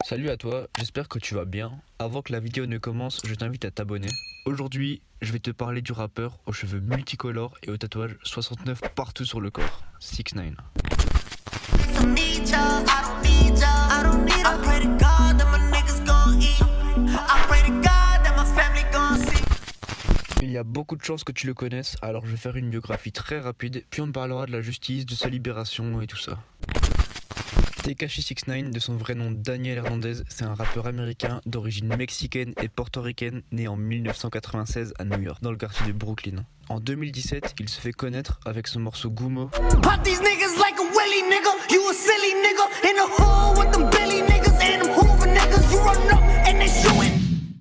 Salut à toi, j'espère que tu vas bien. Avant que la vidéo ne commence, je t'invite à t'abonner. Aujourd'hui, je vais te parler du rappeur aux cheveux multicolores et au tatouage 69 partout sur le corps, 6ix9ine. Il y a beaucoup de chances que tu le connaisses, alors je vais faire une biographie très rapide, puis on parlera de la justice, de sa libération et tout ça. Tekashi 6ix9ine, de son vrai nom Daniel Hernandez, c'est un rappeur américain d'origine mexicaine et portoricaine, né en 1996 à New York, dans le quartier de Brooklyn. En 2017, il se fait connaître avec son morceau Gumo.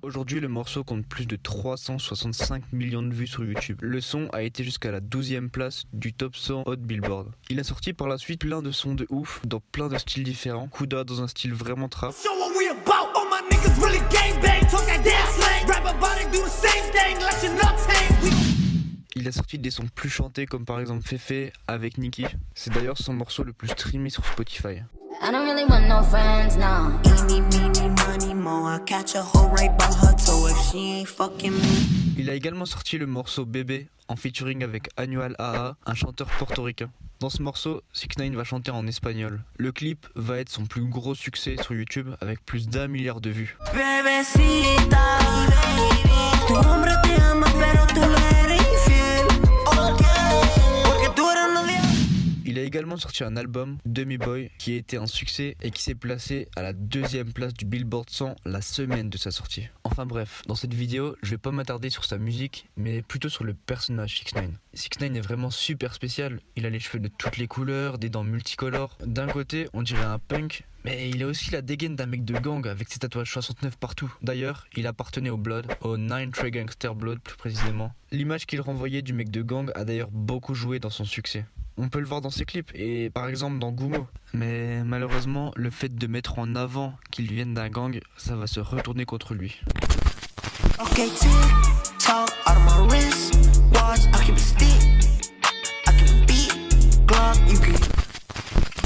Aujourd'hui, le morceau compte plus de 365 millions de vues sur YouTube. Le son a été jusqu'à la 12e place du top 100 Hot Billboard. Il a sorti par la suite plein de sons de ouf, dans plein de styles différents. Kuda dans un style vraiment trap. Il a sorti des sons plus chantés comme par exemple Fefe avec Nicki. C'est d'ailleurs son morceau le plus streamé sur Spotify. I don't really want no friends now. Il a également sorti le morceau Bébé en featuring avec Anuel AA, un chanteur portoricain. Dans ce morceau, 6ix9ine va chanter en espagnol. Le clip va être son plus gros succès sur YouTube avec plus d'1 milliard de vues. Il a également sorti un album, Dummy Boy, qui a été un succès et qui s'est placé à la 2e place du Billboard 100 la semaine de sa sortie. Enfin bref, dans cette vidéo, je vais pas m'attarder sur sa musique, mais plutôt sur le personnage 6ix9ine. 6ix9ine est vraiment super spécial, il a les cheveux de toutes les couleurs, des dents multicolores. D'un côté, on dirait un punk, mais il a aussi la dégaine d'un mec de gang avec ses tatouages 69 partout. D'ailleurs, il appartenait au Blood, au 9 Trey Gangster Blood plus précisément. L'image qu'il renvoyait du mec de gang a d'ailleurs beaucoup joué dans son succès. On peut le voir dans ses clips et par exemple dans Gumo. Mais malheureusement, le fait de mettre en avant qu'il vienne d'un gang, ça va se retourner contre lui.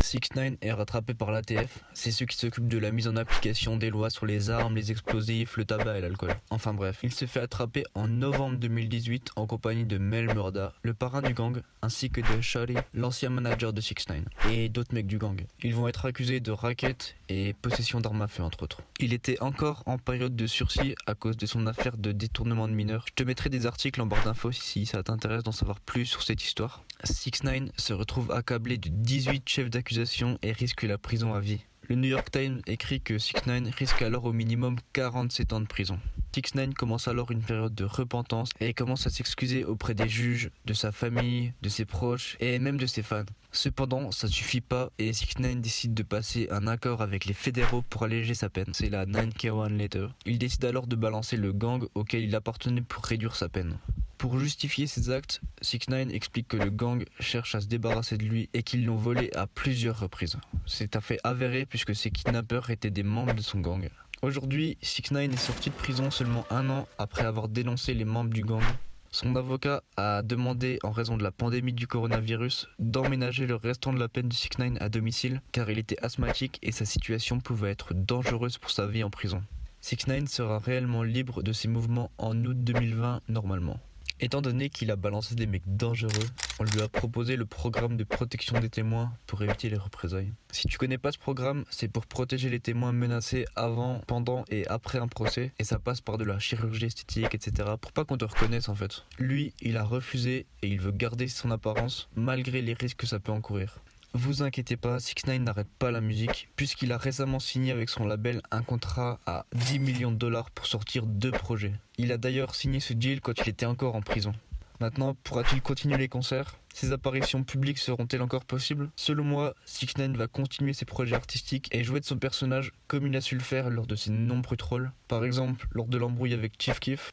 6ix9ine est rattrapé par l'ATF, c'est ceux qui s'occupent de la mise en application des lois sur les armes, les explosifs, le tabac et l'alcool. Enfin bref, il se fait attraper en novembre 2018 en compagnie de Mel Murda, le parrain du gang, ainsi que de Shawty, l'ancien manager de 6ix9ine, et d'autres mecs du gang. Ils vont être accusés de racket et possession d'armes à feu entre autres. Il était encore en période de sursis à cause de son affaire de détournement de mineurs. Je te mettrai des articles en barre d'infos si ça t'intéresse d'en savoir plus sur cette histoire. 6ix9ine se retrouve accablé de 18 chefs d'accusation et risque la prison à vie. Le New York Times écrit que 6ix9ine risque alors au minimum 47 ans de prison. 6ix9ine commence alors une période de repentance et commence à s'excuser auprès des juges, de sa famille, de ses proches et même de ses fans. Cependant, ça suffit pas et 6ix9ine décide de passer un accord avec les fédéraux pour alléger sa peine. C'est la 9K1 Letter. Il décide alors de balancer le gang auquel il appartenait pour réduire sa peine. Pour justifier ses actes, 6ix9ine explique que le gang cherche à se débarrasser de lui et qu'ils l'ont volé à plusieurs reprises. C'est un fait avéré puisque ces kidnappeurs étaient des membres de son gang. Aujourd'hui, 6ix9ine est sorti de prison seulement 1 an après avoir dénoncé les membres du gang. Son avocat a demandé, en raison de la pandémie du coronavirus, d'emménager le restant de la peine de 6ix9ine à domicile car il était asthmatique et sa situation pouvait être dangereuse pour sa vie en prison. 6ix9ine sera réellement libre de ses mouvements en août 2020 normalement. Étant donné qu'il a balancé des mecs dangereux, on lui a proposé le programme de protection des témoins pour éviter les représailles. Si tu connais pas ce programme, c'est pour protéger les témoins menacés avant, pendant et après un procès, et ça passe par de la chirurgie esthétique, etc. pour pas qu'on te reconnaisse en fait. Lui, il a refusé et il veut garder son apparence malgré les risques que ça peut encourir. Vous inquiétez pas, 6ix9ine n'arrête pas la musique puisqu'il a récemment signé avec son label un contrat à 10 millions de dollars pour sortir 2 projets. Il a d'ailleurs signé ce deal quand il était encore en prison. Maintenant, pourra-t-il continuer les concerts ? Ses apparitions publiques seront-elles encore possibles ? Selon moi, 6ix9ine va continuer ses projets artistiques et jouer de son personnage comme il a su le faire lors de ses nombreux trolls. Par exemple, lors de l'embrouille avec Chief Keef.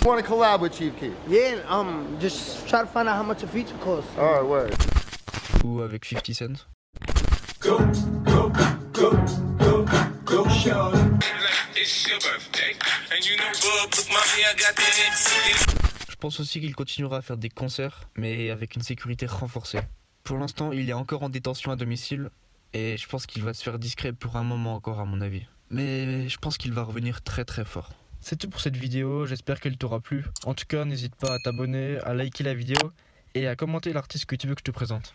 You want to collab with Chief Keef? Yeah, just try to find out how much a feature costs. All right, word. Ou avec 50 Cent. Go, go, go, go, go, shorty. Like it's your birthday, and you know, bub, look, mommy, I got that. Je pense aussi qu'il continuera à faire des concerts, mais avec une sécurité renforcée. Pour l'instant, il est encore en détention à domicile et je pense qu'il va se faire discret pour un moment encore à mon avis. Mais je pense qu'il va revenir très très fort. C'est tout pour cette vidéo, j'espère qu'elle t'aura plu. En tout cas, n'hésite pas à t'abonner, à liker la vidéo et à commenter l'artiste que tu veux que je te présente.